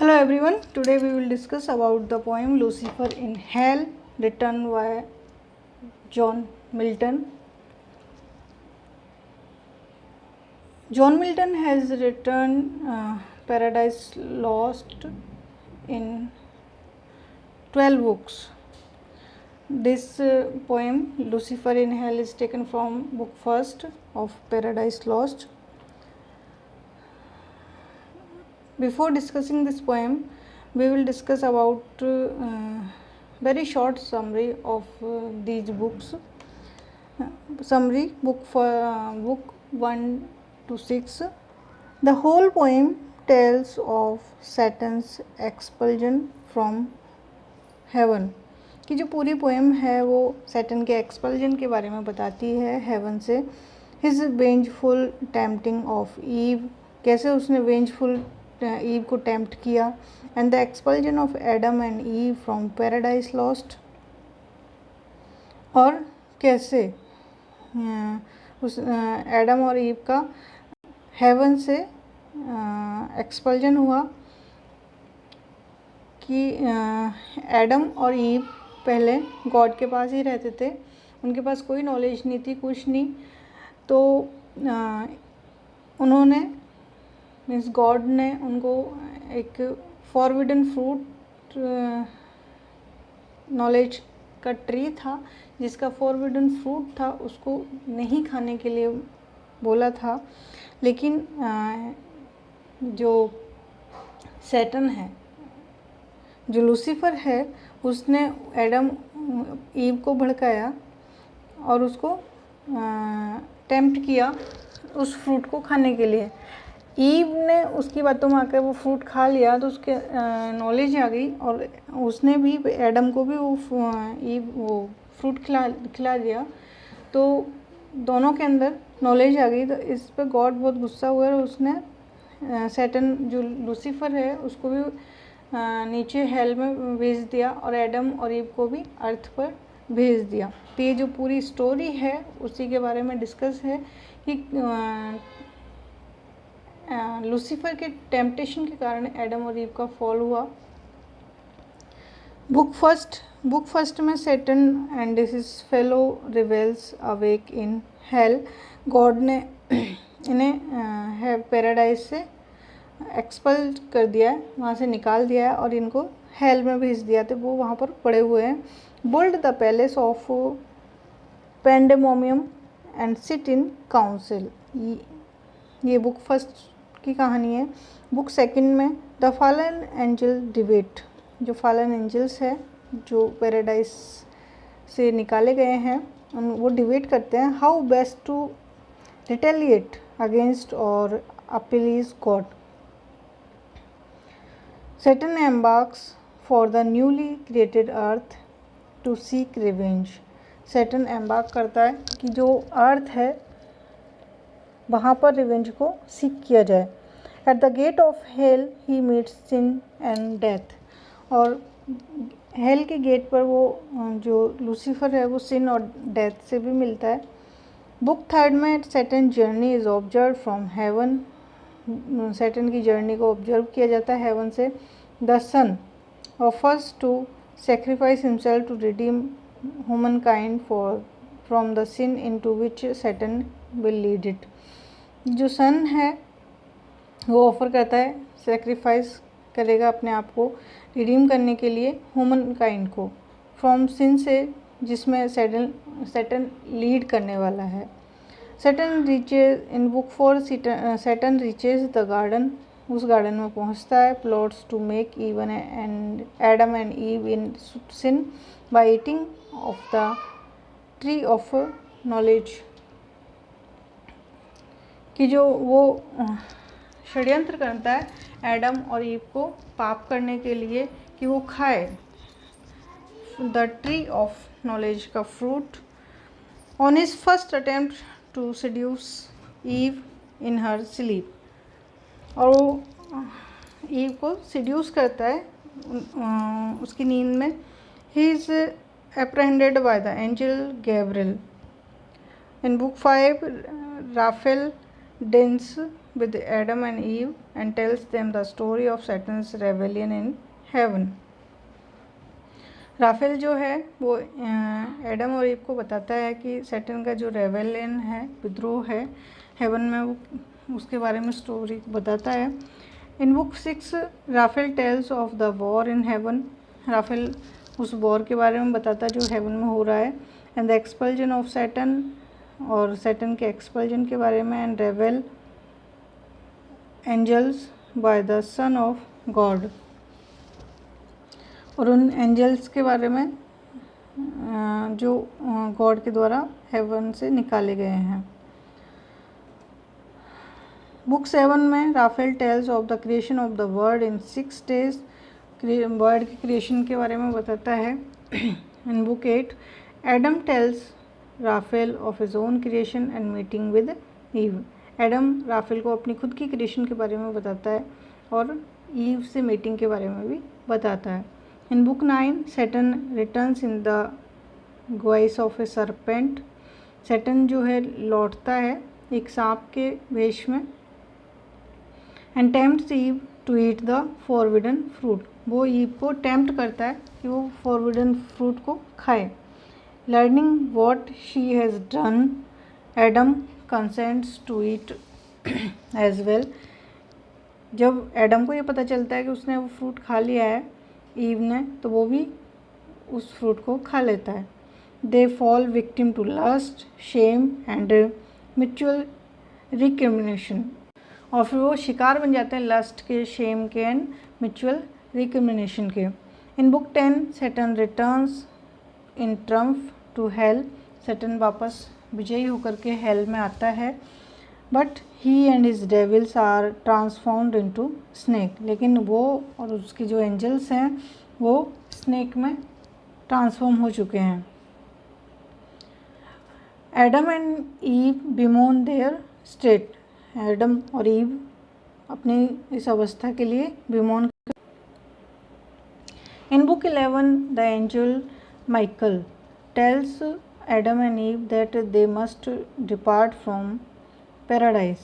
Hello everyone, today we will discuss about the poem Lucifer in Hell written by John Milton. John Milton has written Paradise Lost in 12 books. This poem Lucifer in Hell is taken from book first of Paradise Lost. Before discussing this poem, we will discuss about very short summary of these books. Summary book for book 1 to 6. The whole poem tells of Satan's expulsion from heaven. कि जो पूरी poem है वो Satan के expulsion के बारे में बताती है हेवन से. His vengeful tempting of Eve, कैसे उसने वेंजफुल ईव को टेम्प्ट किया. And the expulsion of Adam and Eve from paradise lost, और कैसे उस एडम और ईव का हेवन से एक्सपल्जन हुआ. कि एडम और ईव पहले गॉड के पास ही रहते थे, उनके पास कोई नॉलेज नहीं थी, कुछ नहीं. तो उन्होंने मीन्स गॉड ने उनको एक फॉरबिडन फ्रूट, नॉलेज का ट्री था जिसका फॉरबिडन फ्रूट था, उसको नहीं खाने के लिए बोला था. लेकिन जो सैटन है, जो लूसीफर है, उसने एडम ईव को भड़काया और उसको टेम्प्ट किया उस फ्रूट को खाने के लिए. ईव ने उसकी बातों में आकर वो फ्रूट खा लिया तो उसके नॉलेज आ गई और उसने भी एडम को भी वो फ्रूट खिला दिया. तो दोनों के अंदर नॉलेज आ गई. तो इस पर गॉड बहुत गुस्सा हुआ और उसने सैटन जो लूसीफर है उसको भी नीचे हेल में भेज दिया और एडम और ईव को भी अर्थ पर भेज दिया. तो ये जो पूरी स्टोरी है उसी के बारे में डिस्कस है कि लूसीफर के टेम्पटेशन के कारण एडम और ईव का फॉल हुआ. बुक फर्स्ट में Satan and his fellow rebels awake in hell. God ने इन्हें पैराडाइज से एक्सपल कर दिया है, वहाँ से निकाल दिया है और इनको हेल में भेज दिया. तो वो वहाँ पर पड़े हुए हैं. Build the palace of pandemonium and sit in council. ये बुक फर्स्ट की कहानी है. बुक सेकंड में द फॉलन एंजल डिबेट, जो फॉलन एंजल्स है जो पैराडाइज से निकाले गए हैं वो डिबेट करते हैं how best to retaliate against और appease God. Saturn embarks for the newly created Earth to seek revenge. Saturn embark करता है कि जो अर्थ है वहाँ पर रिवेंज को सीख किया जाए. At the gate of hell he meets sin and death. और हेल के गेट पर वो जो लूसीफर है वो सिन और डेथ से भी मिलता है. बुक थर्ड में Satan journey is observe from heaven. Satan की जर्नी को ऑब्जर्व किया जाता है हेवन से. The sun offers to sacrifice himself to redeem humankind from the sin into which Satan will lead it. जो sun है वो offer करता है, सेक्रीफाइस करेगा अपने आप को रिडीम करने के लिए ह्यूमन काइंड को फ्रॉम सिन से जिसमें सैटन लीड करने वाला है. Satan reaches in book 4 Satan reaches the garden. उस गार्डन में पहुंचता है. Plots to make even and Adam and Eve in sin by eating of the tree of knowledge. कि जो वो षड्यंत्र करता है एडम और ईव को पाप करने के लिए कि वो खाए द ट्री ऑफ नॉलेज का fruit. On his first attempt to seduce Eve in her sleep. और वो ईव को seduce करता है उसकी नींद में. He is apprehended by the angel Gabriel. In book 5 Raphael dines with Adam and Eve and tells them the story of Satan's rebellion in heaven. Raphael जो है वो एडम और ईव को बताता है कि सैटन का जो रेबेलियन है, विद्रोह है हेवन में, वो उसके बारे में स्टोरी बताता है. In book 6 Raphael tells of the war in heaven. Raphael उस वॉर के बारे में बताता है जो हेवन में हो रहा है. And the expulsion of Satan, और सैटन के एक्सपल्जन के बारे में. And rebel angels by the son of God, और उन एंजल्स के बारे में जो गॉड के द्वारा हेवन से निकाले गए हैं. बुक 7 में Raphael tells of the creation of the world in 6 days. World के क्रिएशन के बारे में बताता है. In book 8 Adam tells Raphael of his own creation and meeting with Eve. Adam Raphael को अपनी खुद की क्रिएशन के बारे में बताता है और ईव से मीटिंग के बारे में भी बताता है. In book 9 Satan returns in the voice of a serpent. Satan जो है लौटता है एक सांप के वेश में. And tempts Eve to eat the forbidden fruit. वो ईव को टेम्प्ट करता है कि वो फॉरबिडन फ्रूट को खाए. Learning what she has done Adam consents to eat as well. जब एडम को ये पता चलता है कि उसने वो फ्रूट खा लिया है ईव ने, तो वो भी उस फ्रूट को खा लेता है. They fall victim to lust, shame and mutual recrimination. और फिर वो शिकार बन जाते हैं लस्ट के, शेम के एंड म्यूचुअल रिक्रिमिनेशन के. In book 10 Satan returns in triumph to hell. Satan वापस विजयी होकर के हेल में आता है. But he and his devils are transformed into snake. लेकिन वो और उसके जो एंजल्स हैं वो स्नेक में ट्रांसफॉर्म हो चुके हैं. Adam and Eve bemoan their state. Adam और ईव अपनी इस अवस्था के लिए bemoan. In book 11 the angel Michael tells Adam and Eve that they must depart from paradise.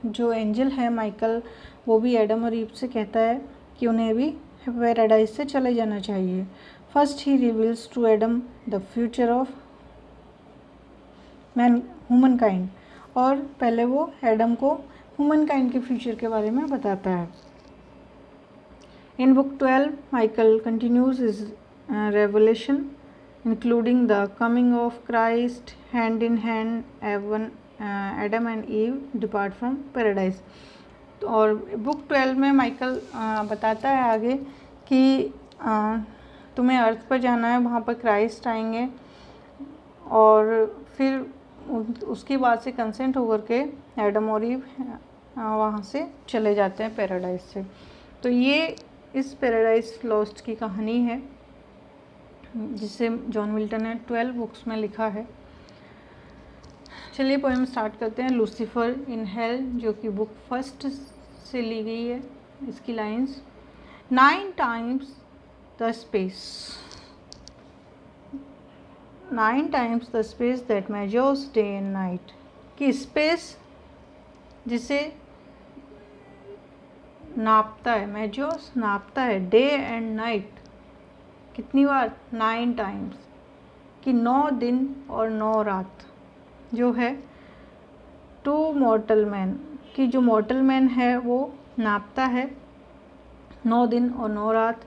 जो एंजल है माइकल, वो भी एडम और ईव से कहता है कि उन्हें भी पैराडाइज से चले जाना चाहिए. First he reveals to Adam the future of humankind. और पहले वो एडम को ह्यूमन काइंड के फ्यूचर के बारे में बताता है. In book 12 Michael continues his revelation including the coming of Christ hand in hand Adam and ewe depart from paradise. और बुक 12 में माइकल बताता है आगे कि तुम्हें अर्थ पर जाना है, वहाँ पर क्राइस्ट आएंगे और फिर उसकी बात से कंसेंट होकर के एडम और ईव वहाँ से चले जाते हैं पैराडाइज से. तो ये इस पैराडाइज लॉस्ट की कहानी है जिसे जॉन मिल्टन ने 12 बुक्स में लिखा है. चलिए पोएम स्टार्ट करते हैं. लूसीफर इन हेल, जो कि बुक 1 से ली गई है. इसकी lines. 9 times the space, 9 times the space that measures day and night. कि स्पेस जिसे नापता है, मेजर्स नापता है, डे एंड नाइट कितनी बार? 9 times. कि 9 दिन और 9 रात जो है. टू मॉर्टल मैन, कि जो मॉर्टल मैन है वो नापता है 9 दिन और 9 रात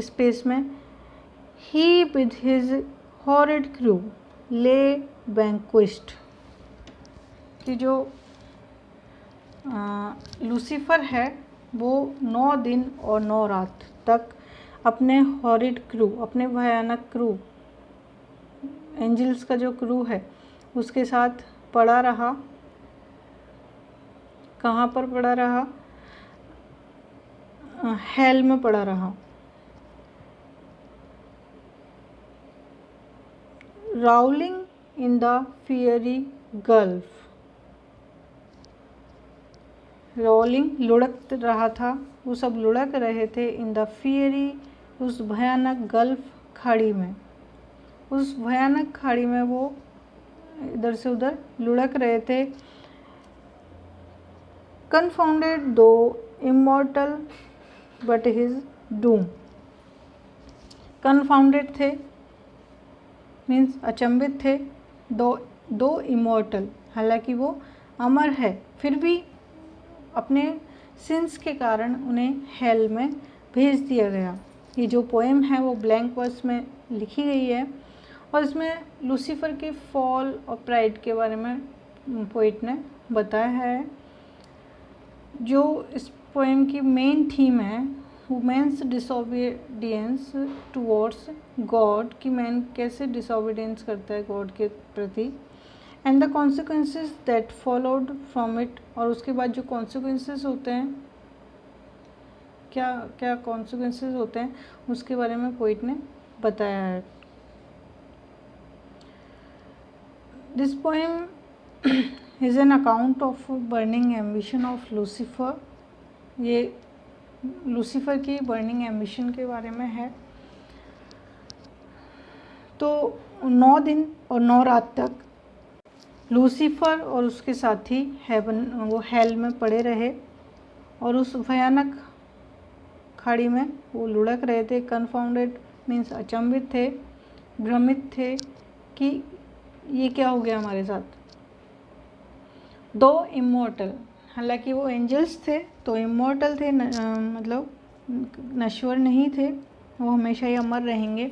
स्पेस में. ही विद हिज हॉरिड क्रू ले बैंक्विस्ट. कि जो लूसीफर है वो 9 दिन और 9 रात तक अपने हॉरिड क्रू, अपने भयानक क्रू, एंजल्स का जो क्रू है उसके साथ पड़ा रहा. कहाँ पर पड़ा रहा? हेल में पड़ा रहा. Rowling in the fiery gulf. Rolling लुढ़क रहा था, वो सब लुढ़क रहे थे. इन द फियरी, उस भयानक गल्फ खाड़ी में, उस भयानक खाड़ी में वो इधर से उधर लुढ़क रहे थे. confounded though immortal but his doom। confounded थे मीन्स अचंभित थे, दो इमोर्टल हालांकि वो अमर है, फिर भी अपने सिंस के कारण उन्हें हेल में भेज दिया गया। ये जो पोएम है वो ब्लैंक वर्स में लिखी गई है और इसमें लूसीफर के फॉल और प्राइड के बारे में पोइट ने बताया है। जो इस पोएम की मेन थीम है वुमेन्स डिसोबीडियंस टुवर्ड्स गॉड, कि मैन कैसे डिसोबीडियंस करता है गॉड के प्रति, and the consequences that followed from it, और उसके बाद जो कॉन्सिक्वेंसेस होते हैं, क्या क्या कॉन्सिक्वेंसेस होते हैं उसके बारे में पोइट ने बताया है। This poem is an account of burning ambition of Lucifer. ये लूसीफर की बर्निंग एम्बिशन के बारे में है। तो 9 दिन और 9 रात तक लूसीफर और उसके साथी वो हेल में पड़े रहे और उस भयानक खाड़ी में वो लुढ़क रहे थे। कन्फाउंडेड मीन्स अचंभित थे, भ्रमित थे कि ये क्या हो गया हमारे साथ। दो इमोर्टल, हालांकि वो एंजल्स थे तो इमोर्टल थे, मतलब नश्वर नहीं थे, वो हमेशा ही अमर रहेंगे।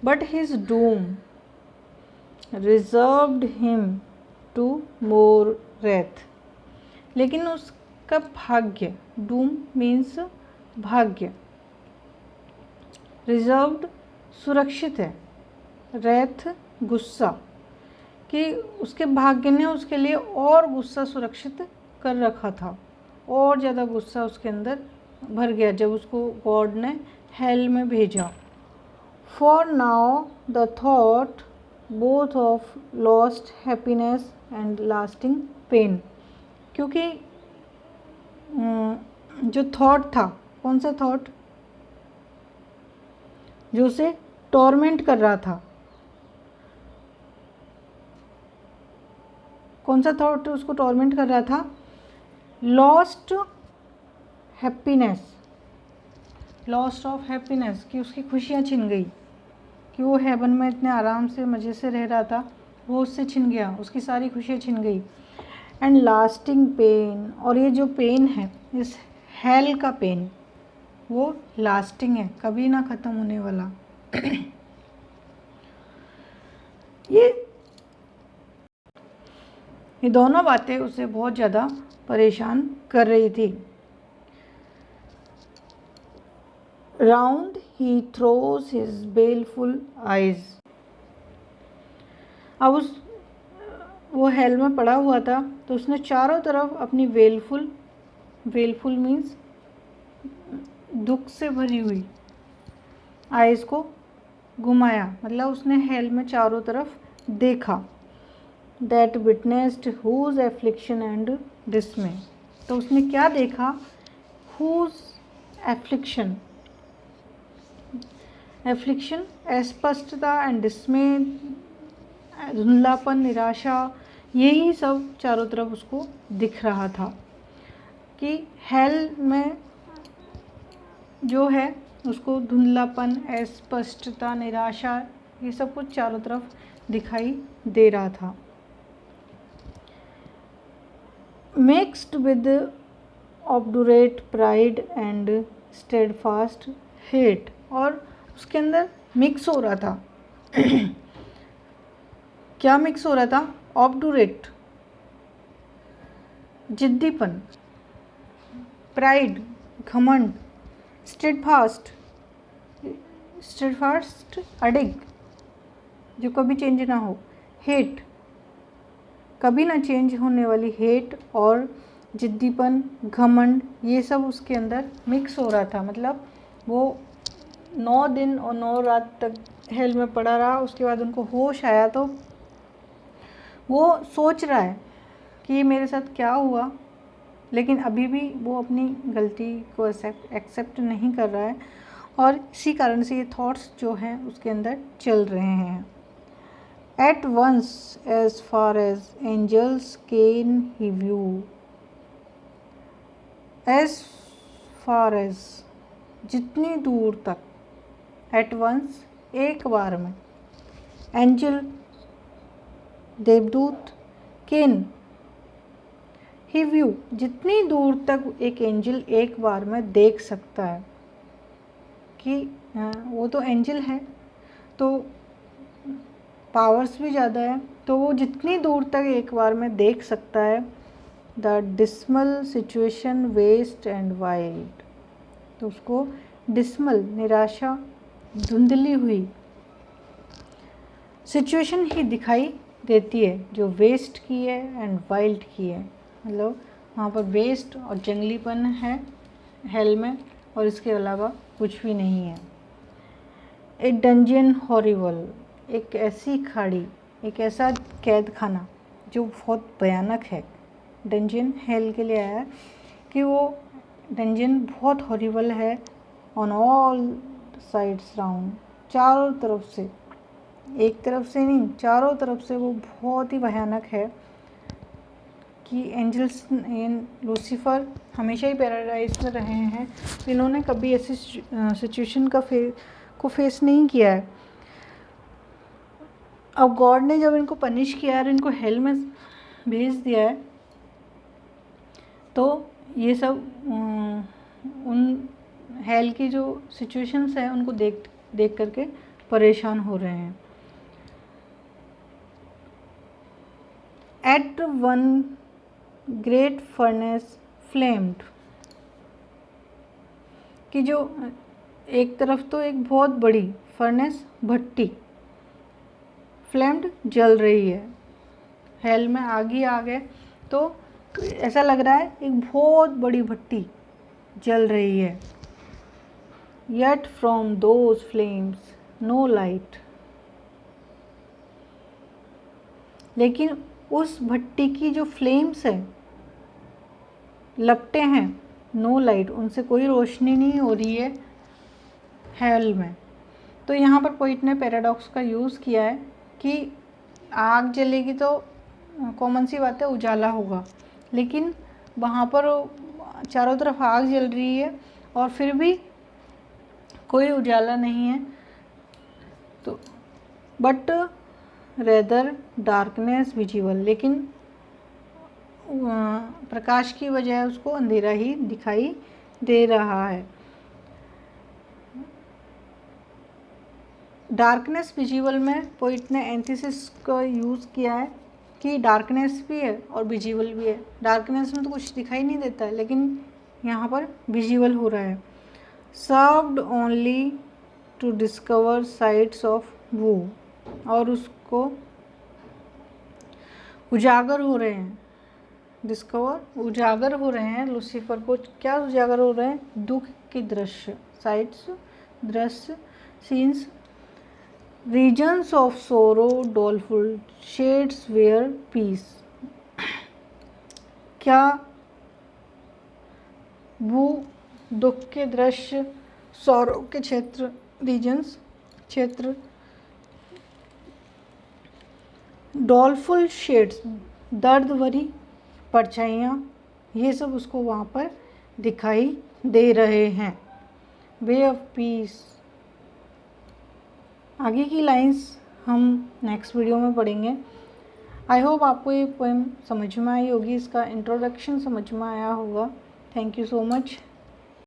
But his doom reserved him to more wrath, लेकिन उसका भाग्य, डूम मीन्स भाग्य, रिजर्व्ड सुरक्षित है, रेथ गुस्सा, कि उसके भाग्य ने उसके लिए और गुस्सा सुरक्षित कर रखा था, और ज़्यादा गुस्सा उसके अंदर भर गया जब उसको गॉड ने हेल में भेजा। For now the thought both of lost happiness and lasting pain, क्योंकि जो थॉट था, कौन सा थॉट, जो उसे टॉर्मेंट कर रहा था, कौन सा थॉट उसको टॉर्मेंट कर रहा था, lost happiness, lost of happiness, कि उसकी खुशियाँ छिन गई, कि वो हेवन में इतने आराम से मज़े से रह रहा था, वो उससे छिन गया, उसकी सारी खुशियाँ छिन गई। एंड लास्टिंग पेन, और ये जो पेन है, इस हेल का पेन, वो लास्टिंग है, कभी ना ख़त्म होने वाला। ये दोनों बातें उसे बहुत ज़्यादा परेशान कर रही थी। Round he throws his baleful eyes, अब वो हेल में पड़ा हुआ था तो उसने चारों तरफ अपनी वेलफुल मीन्स दुख से भरी हुई आइज को घुमाया, मतलब उसने हेल में चारों तरफ देखा। That witnessed huge affliction and dismay, तो उसने क्या देखा, हुज एफ्लिक्शन, अस्पष्टता एंड डिस्मे, धुंधलापन, निराशा, यही सब चारों तरफ उसको दिख रहा था कि हेल में जो है उसको धुंधलापन, अस्पष्टता, निराशा, ये सब कुछ चारों तरफ दिखाई दे रहा था। Mixed with obdurate pride and steadfast hate, और उसके अंदर मिक्स हो रहा था क्या मिक्स हो रहा था, ऑब्डुरेट जिद्दीपन, प्राइड घमंड, स्टेडफास्ट अडिग जो कभी चेंज ना हो, हेट कभी ना चेंज होने वाली हेट, और जिद्दीपन, घमंड, ये सब उसके अंदर मिक्स हो रहा था। मतलब वो 9 दिन और 9 रात तक हेल में पड़ा रहा, उसके बाद उनको होश आया तो वो सोच रहा है कि ये मेरे साथ क्या हुआ, लेकिन अभी भी वो अपनी गलती को एक्सेप्ट नहीं कर रहा है, और इसी कारण से ये थॉट्स जो हैं उसके अंदर चल रहे हैं। At once, as far as angels can he view, as far as, जितनी दूर तक, एट वंस, एक बार में, एंजल, देवदूत, कैन, ही व्यू, जितनी दूर तक एक एंजल एक बार में देख सकता है, कि वो तो एंजल है तो पावर्स भी ज़्यादा है, तो वो जितनी दूर तक एक बार में देख सकता है। The dismal situation waste and wild, तो उसको डिस्मल, निराशा, धुंधली हुई सिचुएशन ही दिखाई देती है, जो वेस्ट की है एंड वाइल्ड की है, मतलब वहाँ पर वेस्ट और जंगलीपन है हेल में, और इसके अलावा कुछ भी नहीं है। ए डंजन हॉरिबल, एक ऐसी खाड़ी, एक ऐसा कैद खाना जो बहुत भयानक है। डंजन हेल के लिए आया है कि वो डंजन बहुत हॉरिबल है, ऑन ऑल साइड्स राउंड, चारों तरफ से, एक तरफ से नहीं, चारों तरफ से वो बहुत ही भयानक है। कि एंजल्स लूसीफर हमेशा ही पैराडाइज में रहे हैं, इन्होंने कभी ऐसी सिचुएशन को फेस नहीं किया है। अब गॉड ने जब इनको पनिश किया और इनको हेल में भेज दिया है, तो ये सब उन हेल की जो सिचुएशंस है उनको देख करके परेशान हो रहे हैं। At one great furnace flamed, कि जो एक तरफ तो एक बहुत बड़ी फर्नेस, भट्टी, फ्लेम्ड, जल रही है, हेल में आग ही आग है, तो ऐसा लग रहा है एक बहुत बड़ी भट्टी जल रही है। Yet from those flames no light, लेकिन उस भट्टी की जो फ्लेम्स है, लपटें हैं, नो लाइट, उनसे कोई रोशनी नहीं हो रही है हेल में। तो यहाँ पर पोइट ने पैराडॉक्स का यूज़ किया है कि आग जलेगी तो कॉमन सी बात है, उजाला होगा, लेकिन वहाँ पर चारों तरफ आग जल रही है और फिर भी कोई उजाला नहीं है, तो बट रेदर डार्कनेस विजिबल, लेकिन प्रकाश की बजाय उसको अंधेरा ही दिखाई दे रहा है। डार्कनेस विजिबल में पोइट ने एंटीसिस का यूज़ किया है कि डार्कनेस भी है और विजिबल भी है। डार्कनेस में तो कुछ दिखाई नहीं देता है, लेकिन यहाँ पर विजिबल हो रहा है। Served only to discover sights of woe, और उसको उजागर हो रहे हैं, डिस्कवर, उजागर हो रहे हैं, लूसीफर को क्या उजागर हो रहे हैं, दुख के दृश्य, साइट्स, दृश्य, सीन्स, रीजन्स ऑफ सोरो, डोलफुल शेड्स वेयर पीस, क्या वो दुख के दृश्य, सौरों के क्षेत्र, रीजन्स, क्षेत्र, डॉलफुल शेड्स, दर्द भरी परछाइयाँ, ये सब उसको वहाँ पर दिखाई दे रहे हैं। वे ऑफ पीस, आगे की लाइंस हम नेक्स्ट वीडियो में पढ़ेंगे। आई होप आपको ये पोएम समझ में आई होगी, इसका इंट्रोडक्शन समझ में आया होगा। Thank you so much.